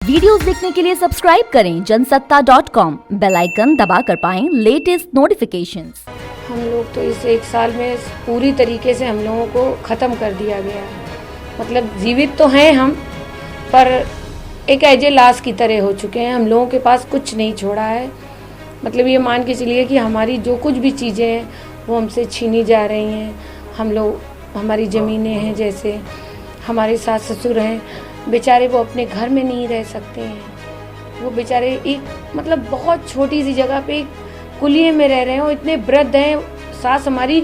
Videos देखने के लिए सब्सक्राइब करें जनसत्ता.com, बेल आइकन दबाकर पाएं लेटेस्ट नोटिफिकेशंस। हम लोग तो इस एक साल में पूरी तरीके से हम लोगों को ख़त्म कर दिया गया है। मतलब जीवित तो हैं हम, पर एक एजे लाश की तरह हो चुके हैं। हम लोगों के पास कुछ नहीं छोड़ा है। मतलब ये मान के चलिए कि हमारी जो कुछ भी चीज़ें हैं वो हमसे छीनी जा रही हैं। हम लोग, हमारी ज़मीनें हैं, जैसे हमारे सास ससुर हैं, बेचारे वो अपने घर में नहीं रह सकते हैं। वो बेचारे एक मतलब बहुत छोटी सी जगह पे एक कुलिये में रह रहे हैं और इतने वृद्ध हैं। सास हमारी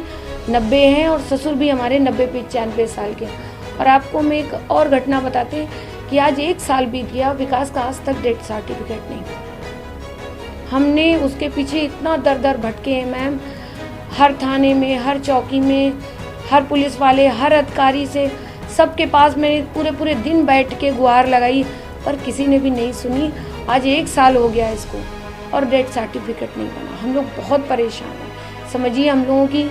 90 हैं और ससुर भी हमारे 90-95 साल के हैं। और आपको मैं एक और घटना बताते हैं कि आज एक साल बीत गया, विकास का आज तक डेथ सर्टिफिकेट नहीं। हमने उसके पीछे इतना दर भटके हैं मैम, हर थाने में, हर चौकी में, हर पुलिस वाले, हर अधिकारी से, सबके पास मैंने पूरे दिन बैठ के गुहार लगाई, पर किसी ने भी नहीं सुनी। आज एक साल हो गया इसको और डेथ सर्टिफिकेट नहीं बना। हम लोग बहुत परेशान हैं। समझिए हम लोगों की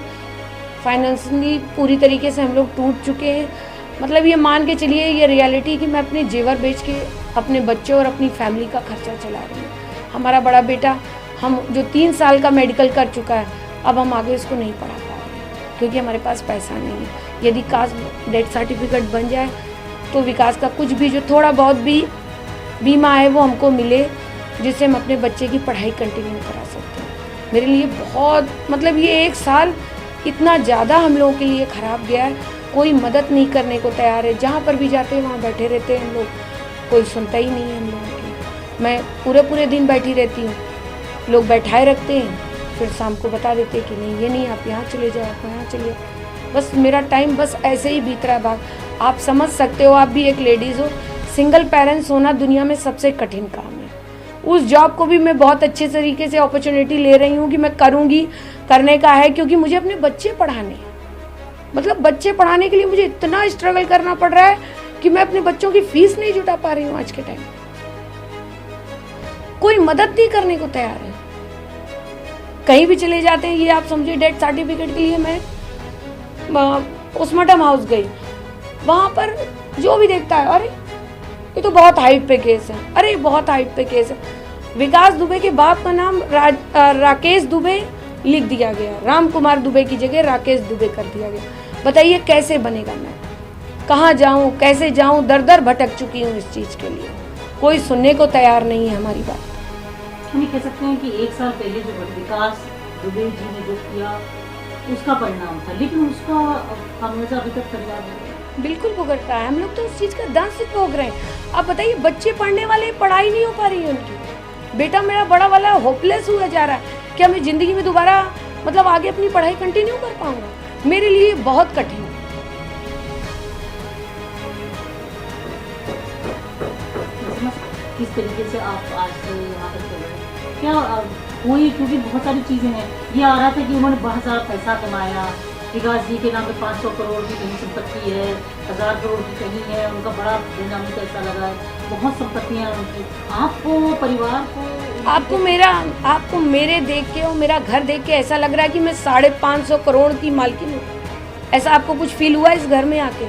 फाइनेंशियली पूरी तरीके से हम लोग टूट चुके हैं। मतलब ये मान के चलिए, ये रियलिटी कि मैं अपने जेवर बेच के अपने बच्चों और अपनी फैमिली का खर्चा चला रही हूँ। हमारा बड़ा बेटा हम जो 3 साल का मेडिकल कर चुका है, अब हम आगे इसको नहीं पढ़ा पा रहे हैं क्योंकि हमारे पास पैसा नहीं है। यदि कास्ट डेथ सर्टिफिकेट बन जाए तो विकास का कुछ भी जो थोड़ा बहुत भी बीमा है वो हमको मिले, जिससे हम अपने बच्चे की पढ़ाई कंटिन्यू करा सकते हैं। मेरे लिए बहुत मतलब ये एक साल इतना ज़्यादा हम लोगों के लिए ख़राब गया है। कोई मदद नहीं करने को तैयार है। जहाँ पर भी जाते हैं वहाँ बैठे रहते हैं हम लोग, कोई सुनता ही नहीं है हम लोगों की। मैं पूरे दिन बैठी रहती हूँ, लोग बैठाए रखते हैं, फिर शाम को बता देते हैं कि नहीं ये नहीं, आप यहाँ चले जाओ, आप यहाँ चले जाओ। बस मेरा टाइम बस ऐसे ही बीत रहा है भाग। आप समझ सकते हो, आप भी एक लेडीज़ हो, सिंगल पेरेंट्स होना दुनिया में सबसे कठिन काम है। उस जॉब को भी मैं बहुत अच्छे तरीके से अपॉर्चुनिटी ले रही हूँ कि मैं करूँगी, करने का है, क्योंकि मुझे अपने बच्चे पढ़ाने हैं। मतलब बच्चे पढ़ाने के लिए मुझे इतना स्ट्रगल करना पड़ रहा है कि मैं अपने बच्चों की फीस नहीं जुटा पा रही हूँ। आज के टाइम कोई मदद नहीं करने को तैयार है। कहीं भी चले जाते हैं, ये आप समझिए डेथ सर्टिफिकेट के लिए मैं पोस्टमार्टम हाउस गई, वहां पर जो भी देखता है, अरे ये तो बहुत हाइट पे केस है, अरे बहुत हाइट पे केस है। विकास दुबे के बाप का नाम राकेश दुबे लिख दिया गया, राम कुमार दुबे की जगह राकेश दुबे कर दिया गया। बताइए कैसे बनेगा? मैं कहाँ जाऊँ, कैसे जाऊँ? दर भटक चुकी हूँ इस चीज़ के लिए। कोई सुनने को तैयार नहीं है हमारी बात। हम कह सकते हैं कि एक साल पहले जो विकास दुबे जी ने जो किया उसका परिणाम था, लेकिन उसका खामियाजा अभी तक परिवार बिल्कुल भुगतता है। हम लोग तो उस चीज़ का दंश भोग रहे हैं। अब बताइए, बच्चे पढ़ने वाले, पढ़ाई नहीं हो पा रही है उनकी। बेटा मेरा बड़ा वाला होपलेस हुआ जा रहा है कि मैं ज़िंदगी में दोबारा मतलब आगे अपनी पढ़ाई कंटिन्यू कर पाऊंगा। मेरे लिए बहुत कठिन है। किस तरीके से आप आज यहाँ पर चल रहे हैं? क्या कोई, क्योंकि बहुत सारी चीज़ें हैं, ये आ रहा था कि उन्होंने बहुत सारा पैसा कमाया, विकास जी के नाम पे 500 करोड़ की कहीं संपत्ति है, 1000 करोड़ की कहीं है, उनका बड़ा बेनामी पैसा लगा है, बहुत संपत्तियाँ हैं उनकी। आपको, परिवार को, आपको मेरे देख के और मेरा घर देख के ऐसा लग रहा है कि मैं 550 करोड़ की मालकिन हूँ। ऐसा आपको कुछ फील हुआ इस घर में आके?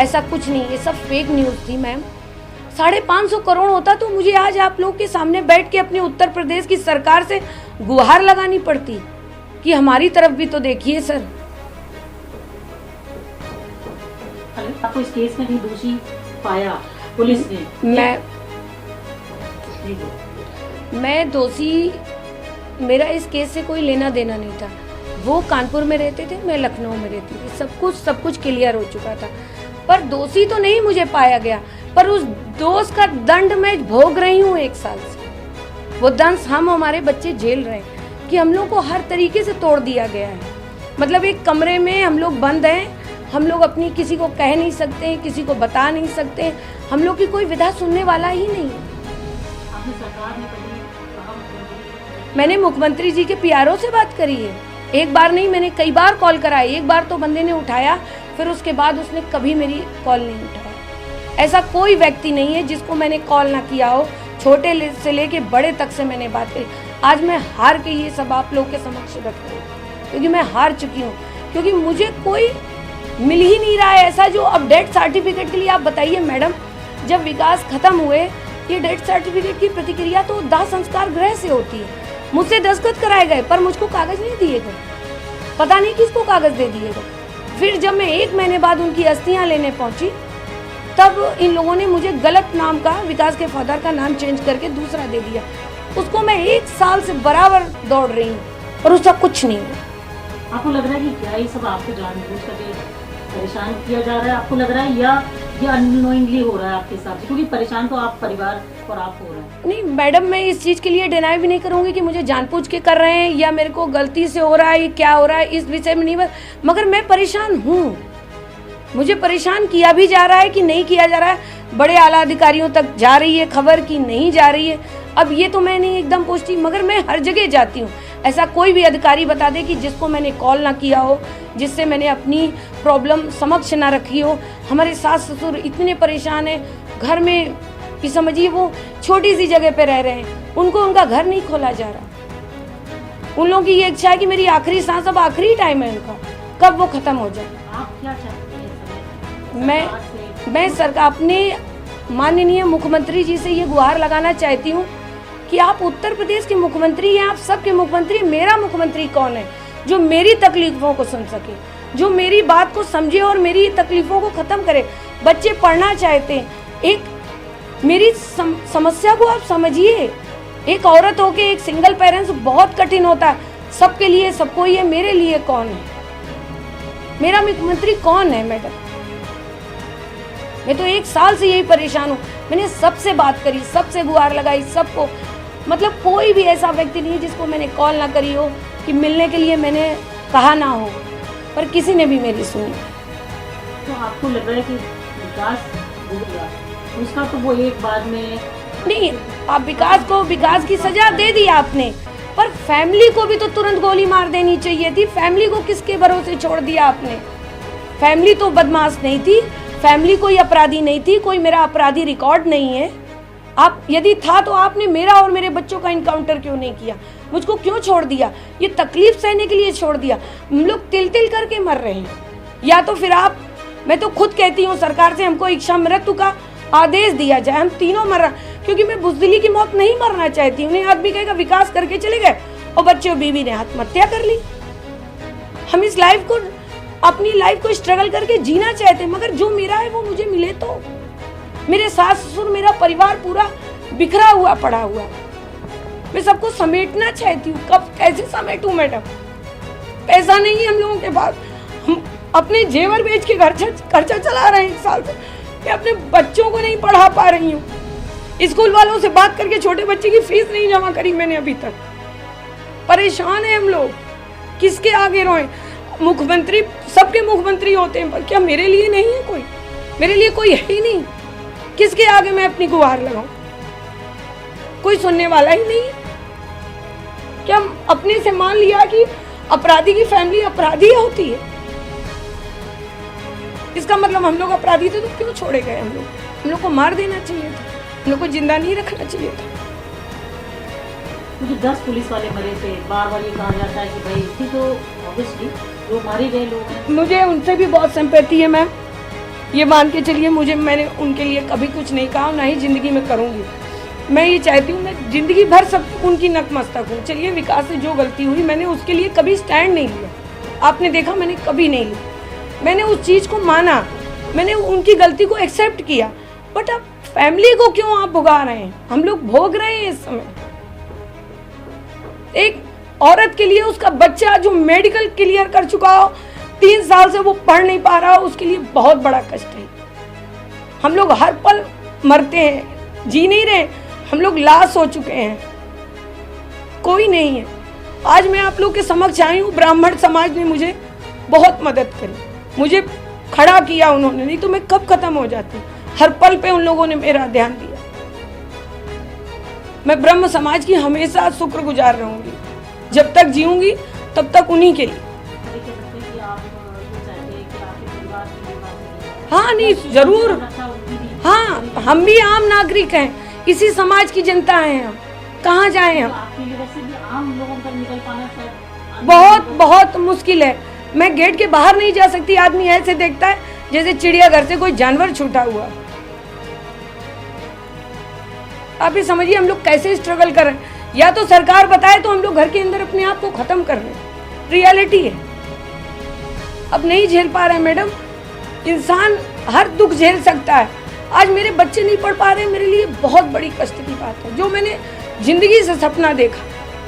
ऐसा कुछ नहीं, ये सब फेक न्यूज़ थी मैम। 550 करोड़ होता तो मुझे आज आप लोग के सामने बैठ के अपने उत्तर प्रदेश की सरकार से गुहार लगानी पड़ती कि हमारी तरफ भी तो देखिए सर। आपको इस केस में भी दोषी पाया पुलिस ने? मैं दोषी, मेरा इस केस से कोई लेना देना नहीं था। वो कानपुर में रहते थे, मैं लखनऊ में रहती थी। सब कुछ क्लियर हो चुका था, पर दोषी तो नहीं मुझे पाया गया, पर उस दोष का दंड मैं भोग रही हूँ 1 साल से। वो दंड हम, हमारे बच्चे झेल रहे हैं कि हम लोग को हर तरीके से तोड़ दिया गया है। मतलब एक कमरे में हम लोग बंद हैं, हम लोग अपनी किसी को कह नहीं सकते हैं, किसी को बता नहीं सकते, हम लोग की कोई विधा सुनने वाला ही नहीं है। मैंने मुख्यमंत्री जी के पीआरओ से बात करी है, एक बार नहीं, मैंने कई बार कॉल कराई। एक बार तो बंदे ने उठाया, फिर उसके बाद उसने कभी मेरी कॉल नहीं उठाया। ऐसा कोई व्यक्ति नहीं है जिसको मैंने कॉल ना किया हो। छोटे से लेके बड़े तक से मैंने बात करी। आज मैं हार के ये सब आप लोग के समक्ष रख रही हूँ, क्योंकि मैं हार चुकी हूँ, क्योंकि मुझे कोई मिल ही नहीं रहा है ऐसा जो अब डेथ सर्टिफिकेट के लिए। आप बताइए मैडम, जब विकास खत्म हुए ये डेथ सर्टिफिकेट की प्रतिक्रिया तो दाह संस्कार गृह से होती है। मुझसे दस्तखत कराए गए पर मुझको कागज नहीं दिए गए, पता नहीं किसको कागज दे दिए गए। फिर जब मैं 1 महीने बाद उनकी अस्थियां लेने पहुंची तब इन लोगों ने मुझे गलत नाम का, विकास के फादर का नाम चेंज करके दूसरा दे दिया। उसको मैं 1 साल से बराबर दौड़ रही हूँ और उसका कुछ नहीं हुआ। आपको लग रहा है कि क्या ये सब आपको जानबूझ करके परेशान किया जा रहा है, आपको लग रहा है, या ये अननोइंगली हो रहा है आपके हिसाब से? क्योंकि परेशान तो आप परिवार और आप हो रहे हैं। नहीं मैडम, मैं इस चीज़ के लिए डिनाई भी नहीं करूँगी कि मुझे जानबूझ के कर रहे हैं या मेरे को गलती से हो रहा है, क्या हो रहा है इस विषय में नहीं, मगर मैं परेशान हूँ। मुझे परेशान किया भी जा रहा है कि नहीं किया जा रहा है, बड़े आला अधिकारियों तक जा रही है खबर की नहीं जा रही है। अब ये तो मैं नहीं एकदम पूछती, मगर मैं हर जगह जाती हूँ। ऐसा कोई भी अधिकारी बता दे कि जिसको मैंने कॉल ना किया हो, जिससे मैंने अपनी प्रॉब्लम समक्ष ना रखी हो। हमारे सास ससुर इतने परेशान हैं, घर में कि समझिए वो छोटी सी जगह पे रह रहे हैं, उनको उनका घर नहीं खोला जा रहा। उन लोगों की ये इच्छा है कि मेरी आखिरी सांस, अब आखिरी टाइम है उनका, कब वो खत्म हो जाए। आप क्या चाहते हैं? मैं सरकार, अपने माननीय मुख्यमंत्री जी से ये गुहार लगाना चाहती हूँ कि आप उत्तर प्रदेश के मुख्यमंत्री हैं, आप सबके मुख्यमंत्री, मेरा मुख्यमंत्री कौन है जो मेरी तकलीफों को सुन सके, जो मेरी बात को समझे और मेरी तकलीफों को खत्म करे। बच्चे पढ़ना चाहते हैं, एक मेरी समस्या को आप समझिए। एक औरत होके एक सिंगल पेरेंट्स बहुत कठिन होता है, सबके लिए सबको ही है, मेरे लिए कौन है? मेरा मुख्यमंत्री कौन है मैडम? मैं तो 1 साल से यही परेशान हूँ। मैंने सबसे बात करी, सबसे गुहार लगाई, सबको, मतलब कोई भी ऐसा व्यक्ति नहीं जिसको मैंने कॉल ना करी हो कि मिलने के लिए मैंने कहा ना हो, पर किसी ने भी मेरी सुनी। तो आपको लग रहा है कि विकास होगा उसका, तो वो एक बाद में नहीं, आप विकास की सजा दे दी आपने, पर फैमिली को भी तो तुरंत गोली मार देनी चाहिए थी। फैमिली को किसके भरोसे छोड़ दिया आपने? फैमिली तो बदमाश नहीं थी, फैमिली कोई अपराधी नहीं थी, कोई मेरा अपराधी रिकॉर्ड नहीं है। आप यदि था तो आपने मेरा और मेरे बच्चों का इनकाउंटर क्यों नहीं किया? मुझको क्यों छोड़ दिया? ये तकलीफ सहने के लिए छोड़ दिया। हम लोग तिल तिल करके मर रहे हैं। या तो फिर आप, मैं तो खुद कहती हूँ सरकार से, हमको इच्छा मृत्यु का आदेश दिया जाए, हम तीनों मर रहे, क्योंकि मैं बुज़दिली की मौत नहीं मरना चाहती हूँ। नहीं, आदमी कहेगा विकास करके चले गए और बच्चे और बीवी ने आत्महत्या कर ली। हम इस लाइफ को, अपनी लाइफ को स्ट्रगल करके जीना चाहते हैं, मगर जो मेरा है वो मुझे मिले तो। मेरे सास ससुर, मेरा परिवार पूरा बिखरा हुआ पड़ा हुआ, मैं सबको समेटना चाहती हूँ। कब कैसे समेटूं मैडम? पैसा नहीं है हम लोगों के पास, हम अपने जेवर बेच के खर्चा चला रहे हैं 1 साल से। मैं अपने बच्चों को नहीं पढ़ा पा रही हूँ। स्कूल वालों से बात करके छोटे बच्चे की फीस नहीं जमा करी मैंने अभी तक। परेशान है हम लोग, किसके आगे रोएं? मुख्यमंत्री, सबके मुख्यमंत्री होते हैं, पर क्या मेरे लिए नहीं है कोई? मेरे लिए कोई है ही नहीं। किसके आगे मैं अपनी गुहार लगाऊं? कोई सुनने वाला ही नहीं। क्या अपने से मान लिया कि अपराधी की फैमिली अपराधी होती है? इसका मतलब हम लोग अपराधी थे तो क्यों छोड़े गए? हम लोग को मार देना चाहिए था, हम लोग को जिंदा नहीं रखना चाहिए था। क्योंकि 10 पुलिस वाले मरे थे, बार बार ये कहा जाता है कि भाई थी, तो ऑब्वियसली जो मारे गए लोग हैं। मुझे उनसे भी बहुत सिंपैथी है मैम, ये मान के चलिए। मैंने उनके लिए कभी कुछ नहीं कहा, ना ही जिंदगी में करूँगी। मैं ये चाहती हूँ मैं जिंदगी भर सब उनकी नतमस्तक हूँ। चलिए, विकास से जो गलती हुई मैंने उसके लिए कभी स्टैंड नहीं लिया, आपने देखा मैंने कभी नहीं लिया। मैंने उस चीज़ को माना, मैंने उनकी गलती को एक्सेप्ट किया, बट अब फैमिली को क्यों आप भुगा रहे हैं? हम लोग भोग रहे हैं इस समय। एक औरत के लिए उसका बच्चा जो मेडिकल क्लियर कर चुका हो, 3 साल से वो पढ़ नहीं पा रहा हो, उसके लिए बहुत बड़ा कष्ट है। हम लोग हर पल मरते हैं, जी नहीं रहे, हम लोग लाश हो चुके हैं, कोई नहीं है। आज मैं आप लोग के समक्ष आई हूँ, ब्राह्मण समाज ने मुझे बहुत मदद करी, मुझे खड़ा किया उन्होंने, नहीं तो मैं कब खत्म हो जाती। हर पल पे उन लोगों ने मेरा ध्यान दिया। मैं ब्रह्म समाज की हमेशा शुक्रगुजार रहूंगी, जब तक जीऊंगी तब तक उन्हीं के लिए। हाँ नहीं, जरूर, हाँ, हम भी आम नागरिक हैं, इसी समाज की जनता हैं, हम कहाँ जाएं हम? बहुत बहुत मुश्किल है। मैं गेट के बाहर नहीं जा सकती, आदमी ऐसे देखता है जैसे चिड़ियाघर से कोई जानवर छूटा हुआ। आप ये समझिए हम लोग कैसे स्ट्रगल कर रहे हैं। या तो सरकार बताए तो हम लोग घर के अंदर अपने आप को ख़त्म कर रहे हैं, रियलिटी है। अब नहीं झेल पा रहे हैं मैडम, इंसान हर दुख झेल सकता है। आज मेरे बच्चे नहीं पढ़ पा रहे, मेरे लिए बहुत बड़ी कष्ट की बात है। जो मैंने ज़िंदगी से सपना देखा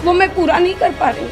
वो मैं पूरा नहीं कर पा रही।